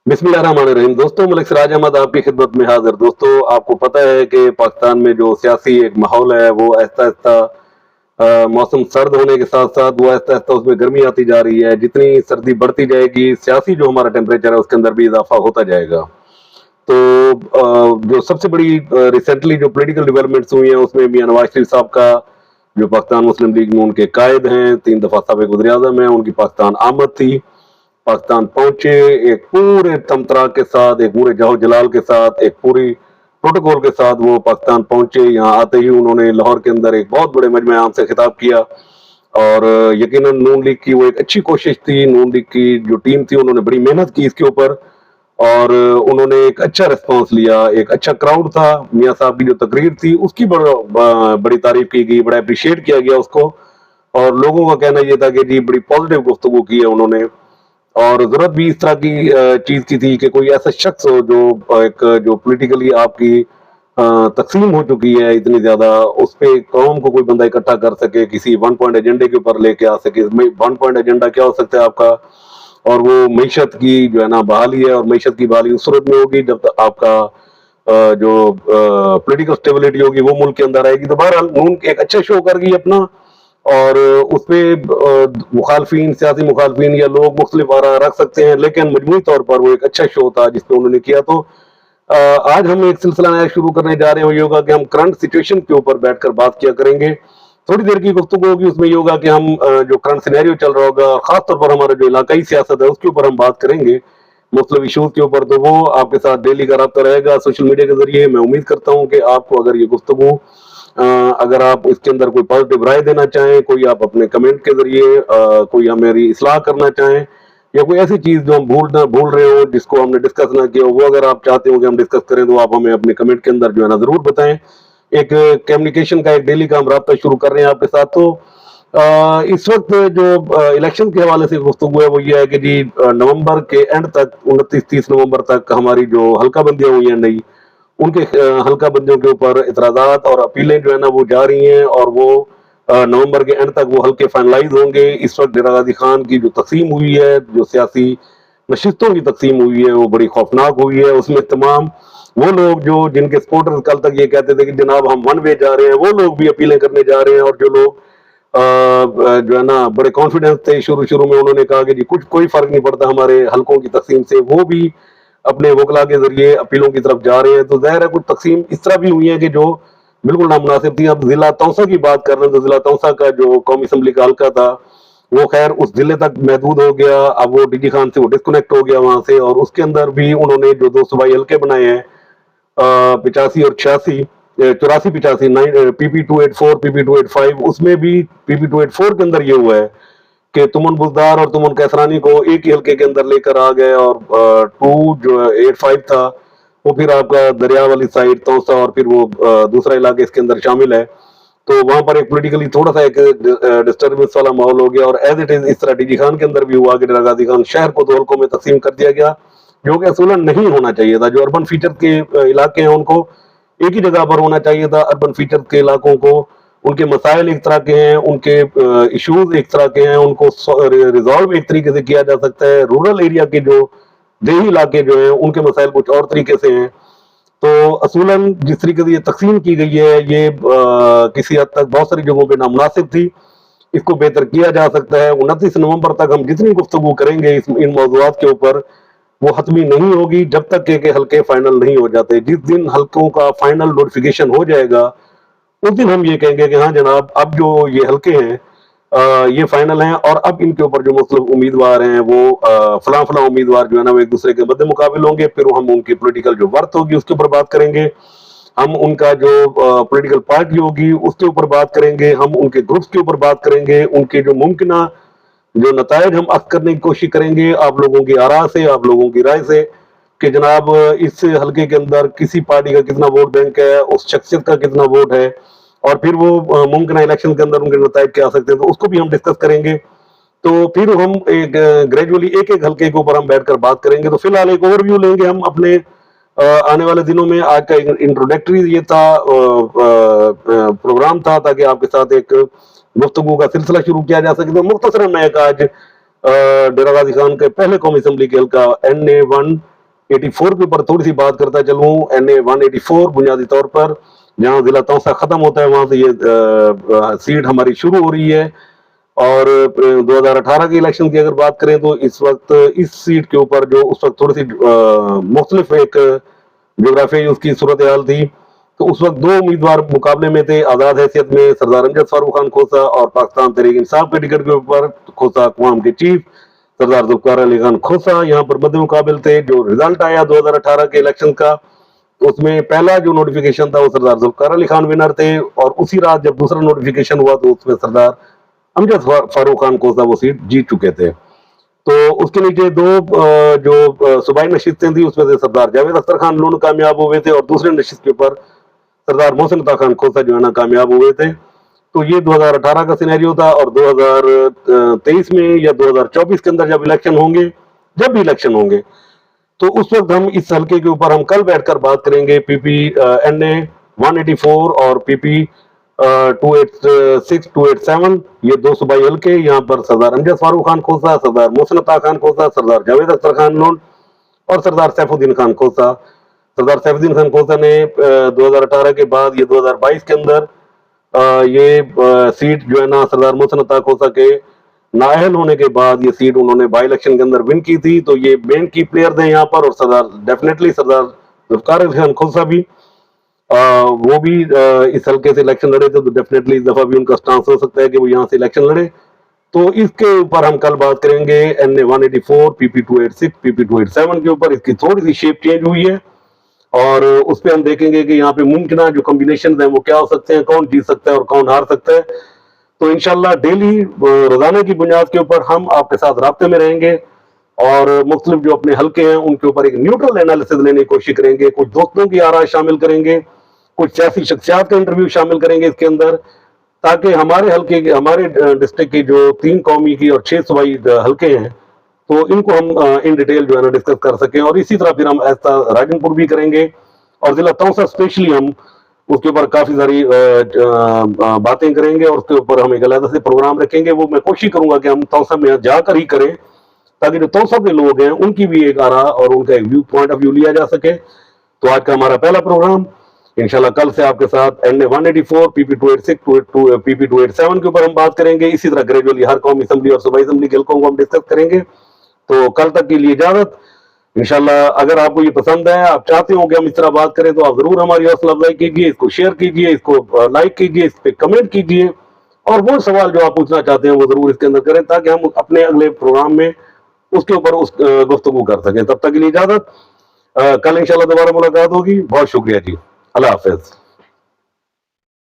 बिस्मिल्लाहिर्रहमानिर्रहीम। दोस्तों, मलिक सिराज अहमद आपकी खिदमत में हाजिर। दोस्तों, आपको पता है कि पाकिस्तान में जो सियासी एक माहौल है वो आहिस्ता आहिस्ता मौसम सर्द होने के साथ साथ वो आहिस्ता आहिस्ता उसमें गर्मी आती जा रही है। जितनी सर्दी बढ़ती जाएगी, सियासी जो हमारा टेम्परेचर है उसके अंदर भी इजाफा होता जाएगा। तो जो सबसे बड़ी रिसेंटली जो पॉलिटिकल डेवलपमेंट्स हुई हैं उसमें मियां नवाज शरीफ साहब का, जो पाकिस्तान मुस्लिम लीग में उनके कायद हैं, 3 दफा साबिक वज़ीर आज़म हैं, उनकी पाकिस्तान आमद थी। पाकिस्तान पहुंचे एक पूरे तमतरा के साथ, एक पूरे जहो जलाल के साथ, एक पूरी प्रोटोकॉल के साथ वो पाकिस्तान पहुंचे। यहाँ आते ही उन्होंने लाहौर के अंदर एक बहुत बड़े मजमे आम से खिताब किया और यकीनन नून लीग की वो एक अच्छी कोशिश थी। नून लीग की जो टीम थी उन्होंने बड़ी मेहनत की इसके ऊपर और उन्होंने एक अच्छा रिस्पांस लिया। एक अच्छा क्राउड था। मियाँ साहब की जो तकरीर थी उसकी बड़ी तारीफ की गई, बड़ा अप्रिशिएट किया गया उसको। और लोगों का कहना यह था कि जी बड़ी पॉजिटिव गुफ्तगू की है उन्होंने और जरूरत भी इस तरह की चीज की थी कि कोई ऐसा शख्स हो जो एक जो पॉलिटिकली आपकी तकसीम हो चुकी है इतनी ज्यादा, उस पे कौम को कोई बंदा इकट्ठा कर सके, किसी वन पॉइंट एजेंडे के ऊपर लेके आ सके। वन पॉइंट एजेंडा क्या हो सकता है आपका, और वो मीशत की जो है ना बहाली है, और मीशत की बहाली उस सूरत में होगी जब तक आपका जो पॉलिटिकल स्टेबिलिटी होगी वो मुल्क के अंदर आएगी। तो बहरहाल नून एक अच्छा शो कर गई अपना और उसमें मुखालफिन, सियासी मुखालफिन या लोग मुख्तलिफ आरा रख सकते हैं, लेकिन मजमूई तौर पर वो एक अच्छा शो था जिसमें उन्होंने किया। तो आज हम एक सिलसिला नया शुरू करने जा रहे हैं। ये होगा कि हम करंट सिचुएशन के ऊपर बैठकर बात किया करेंगे। थोड़ी देर की गुफ्तगू होगी, उसमें ये होगा कि हम जो करंट सिनेरियो चल रहा होगा, खासतौर पर हमारा जो इलाकाई सियासत है उसके ऊपर हम बात करेंगे, मुख्तलिफ इशूज के ऊपर। तो वो आपके साथ डेली का रब्ता रहेगा सोशल मीडिया के जरिए। मैं उम्मीद करता हूँ कि आपको अगर ये गुफ्तगू अगर आप इसके अंदर कोई पॉजिटिव राय देना चाहें, कोई आप अपने कमेंट के जरिए कोई हमारी इस्लाह करना चाहें, या कोई ऐसी चीज जो हम भूल रहे हो जिसको हमने डिस्कस ना किया हो, वो अगर आप चाहते हो कि हम डिस्कस करें तो आप हमें अपने कमेंट के अंदर जो है ना जरूर बताएं। एक कम्युनिकेशन का एक डेली का हम राब्ता शुरू कर रहे हैं आपके साथ। तो इस वक्त जो इलेक्शन के हवाले से गुफ्तगू है वो ये है कि जी नवंबर के एंड तक, 29-30 नवंबर तक हमारी जो हल्का बंदियां हुई हैं नई, उनके हल्का बंदियों के ऊपर इतराजात और अपीलें जो है ना वो जा रही हैं और वो नवंबर के एंड तक वो हल्के फाइनलाइज होंगे। इस वक्त डेरा गाजी खान की जो तकसीम हुई है, जो सियासी नशिस्तों की तकसीम हुई है, वो बड़ी खौफनाक हुई है। उसमें तमाम वो लोग जो जिनके सपोर्टर्स कल तक ये कहते थे कि जनाब हम वन वे जा रहे हैं, वो लोग भी अपीलें करने जा रहे हैं। और जो लोग जो है ना बड़े कॉन्फिडेंस थे शुरू शुरू में, उन्होंने कहा कि जी कुछ कोई फर्क नहीं पड़ता हमारे हल्कों की तकसीम से, वो भी अपने वकला के जरिए अपीलों की तरफ जा रहे हैं। तो जाहिर है कुछ तकसीम इस तरह भी हुई है कि जो बिल्कुल नामुनासिब थी। अब जिला तौसा की बात कर रहे हैं तो जिला तौसा का जो कौमी असम्बली का हल्का था वो खैर उस जिले तक महदूद हो गया। अब वो डीजी खान से वो डिस्कनेक्ट हो गया वहां से, और उसके अंदर भी उन्होंने जो 2 सूबाई हल्के बनाए हैं, 85 और 86, 84-85, PP284, PP285, उसमें भी PP284 के अंदर ये हुआ है कि तुमन बुजदार और तुमन कैसरानी को एक ही हल्के के अंदर लेकर आ गए, और 2 जो 85 था वो फिर आपका दरिया वाली साइड तौसा और फिर वो दूसरा इलाके इसके अंदर शामिल है। तो वहां पर एक पोलिटिकली थोड़ा सा एक डिस्टर्बेंस वाला माहौल हो गया, और एज इट इज इस तरह डीजी खान के अंदर भी हुआ कि डेरा गाजी खान शहर को 2 हल्कों में तकसीम कर दिया गया, जो कि असूलन नहीं होना चाहिए था। जो अर्बन फीचर के इलाके हैं उनको एक ही जगह पर होना चाहिए था। अर्बन फीचर के इलाकों को उनके मसाइल एक तरह के हैं, उनके इश्यूज एक तरह के हैं, उनको रिजॉल्व एक तरीके से किया जा सकता है। रूरल एरिया के जो देही इलाके जो हैं उनके मसाइल कुछ और तरीके से हैं। तो असूलन जिस तरीके से ये तकसीम की गई है ये किसी हद तक बहुत सारी जगहों पे नामुनासिब थी। इसको बेहतर किया जा सकता है। 29 नवंबर तक हम जितनी गुफ्तगू करेंगे इन मौजूआत के ऊपर, वो हतमी नहीं होगी जब तक के हल्के फाइनल नहीं हो जाते। जिस दिन हल्कों का फाइनल नोटिफिकेशन हो जाएगा उस दिन हम ये कहेंगे कि हाँ जनाब अब जो ये हल्के हैं ये फाइनल हैं, और अब इनके ऊपर जो मुख्तलिफ उम्मीदवार हैं वो फलां फलां उम्मीदवार जो है ना वो एक दूसरे के मद्दे मुकाबिल होंगे। फिर हम उनकी पोलिटिकल जो वर्थ होगी उसके ऊपर बात करेंगे, हम उनका जो पॉलिटिकल पार्टी होगी उसके ऊपर बात करेंगे, हम उनके ग्रुप्स के ऊपर बात करेंगे, उनके जो मुमकिन जो नतायज हम अख्द करने की कोशिश करेंगे आप लोगों की आरा से, आप लोगों की राय से, कि जनाब इस हल्के के अंदर किसी पार्टी का कितना वोट बैंक है, उस शख्सियत का कितना वोट है, और फिर वो मुमकिन इलेक्शन के अंदर उनके नतायज क्या आ सकते हैं, तो उसको भी हम डिस्कस करेंगे। तो फिर हम एक ग्रेजुअली एक एक हल्के के ऊपर हम बैठकर बात करेंगे। तो फिलहाल एक ओवरव्यू लेंगे हम अपने आने वाले दिनों में। आज का इंट्रोडक्टरी ये था, प्रोग्राम था, ताकि आपके साथ एक गुफ्तगू का सिलसिला शुरू किया जा सके। तो मुख्तसरन मैं आज डेरा गाजी खान के पहले कौमी असम्बली के हल्का NA1 84 के ऊपर थोड़ी सी बात करता चलूँ। NA 184 बुनियादी तौर पर जहाँ जिला तौसा खत्म होता है वहां से ये सीट हमारी शुरू हो रही है। और 2018 के इलेक्शन की अगर बात करें तो इस वक्त इस सीट के ऊपर जो उस वक्त थोड़ी सी मुख्तलिफ एक जोग्राफियाई उसकी सूरत हाल थी, तो उस वक्त दो उम्मीदवार मुकाबले में थे आजाद हैसियत में, सरदार अमजद फारूक खान खोसा और पाकिस्तान तहरीक इंसाफ के टिकट के ऊपर खोसा अक़वाम के चीफ सरदार जुल्फ़िकार अली खान खोसा यहाँ पर मद्दे मुकाबिल थे। जो रिजल्ट आया 2018 के इलेक्शन का, उसमें पहला जो नोटिफिकेशन था वो सरदार जुल्फ़िकार अली खान विनर थे, और उसी रात जब दूसरा नोटिफिकेशन हुआ तो उसमें सरदार अमजद फारूक खान खोसा वो सीट जीत चुके थे। तो उसके नीचे दो जो सूबाई नशिस्तें थी उसमें से सरदार जावेद अख्तर खान लुंड कामयाब हुए थे, और दूसरे नशिस्त के ऊपर सरदार मोहसिन अता खान खोसा जो है ना कामयाब हुए थे। तो ये 2018 का सिनेरियो था। और 2023 में या 2024 के अंदर जब इलेक्शन होंगे, जब भी इलेक्शन होंगे, तो उस वक्त हम इस हल्के के ऊपर हम कल बैठकर बात करेंगे। PP NA 184 और PP 286 287 ये दो सूबाई हल्के, यहाँ पर सरदार अमजद फारूक खान खोसा, सरदार मोहसिन अता खान खोसा, सरदार जावेद अख्तर खान लुंड और सरदार सैफुद्दीन खान खोसा। सरदार सैफुद्दीन खान खोसा ने 2018 के बाद ये 2022 के अंदर ये सीट जो है ना सरदार मोहसिन अता खोसा के नाअहल होने के बाद ये सीट उन्होंने बाई इलेक्शन के अंदर विन की थी। तो ये मेन की प्लेयर थे यहाँ पर, और सरदार डेफिनेटली सरदार जुल्फ़िकार अली खान खोसा भी वो भी इस हल्के से इलेक्शन लड़े थे, तो डेफिनेटली इस दफा भी उनका स्टांस हो सकता है कि वो यहाँ से इलेक्शन लड़े। तो इसके ऊपर हम कल बात करेंगे। NA 184 PP 286 PP 287 के ऊपर इसकी थोड़ी सी शेप चेंज हुई है, और उस पर हम देखेंगे कि यहाँ पे मुमकिन जो कॉम्बिनेशन है वो क्या हो सकते हैं, कौन जीत सकता है और कौन हार सकता है। तो इंशाल्लाह डेली रोजाना की बुनियाद के ऊपर हम आपके साथ राब्ते में रहेंगे, और मुख्तलिफ जो अपने हल्के हैं उनके ऊपर एक न्यूट्रल एनालिसिस लेने की कोशिश करेंगे। कुछ दोस्तों की आरा शामिल करेंगे, कुछ सियासी शख्सियात का इंटरव्यू शामिल करेंगे इसके अंदर, ताकि हमारे हल्के के, हमारे डिस्ट्रिक्ट की जो 3 कौमी की और 6 सूबाई हल्के हैं, तो इनको हम इन डिटेल जो है ना डिस्कस कर सकें। और इसी तरह फिर हम ऐसा राजनपुर भी करेंगे, और जिला तौसा स्पेशली हम उसके ऊपर काफी सारी बातें करेंगे, और उसके ऊपर हम एक अलग से प्रोग्राम रखेंगे। वो मैं कोशिश करूंगा कि हम तौसा में जाकर ही करें, ताकि जो तौसा के लोग हैं उनकी भी एक आरा और उनका एक व्यू पॉइंट ऑफ व्यू लिया जा सके। तो आज का हमारा पहला प्रोग्राम इंशाल्लाह कल से आपके साथ NA 184 PP 286 PP 287 के ऊपर हम बात करेंगे। इसी तरह ग्रेजुअली हर कौमी असम्बली और सूबाई असम्बली के हल्कों को हम डिस्कस करेंगे। तो कल तक के लिए इजाजत इंशाल्लाह। अगर आपको ये पसंद है, आप चाहते हो कि हम इस तरह बात करें, तो आप जरूर हमारी हौसला अफजाई कीजिए, इसको शेयर कीजिए, इसको लाइक कीजिए, इस पे कमेंट कीजिए, और वो सवाल जो आप पूछना चाहते हैं वो जरूर इसके अंदर करें, ताकि हम अपने अगले प्रोग्राम में उसके ऊपर उस गुफ्तगू कर सकें। तब तक के लिए इजाजत, कल इंशाल्लाह दोबारा मुलाकात होगी। बहुत शुक्रिया जी, अल्लाह हाफिज।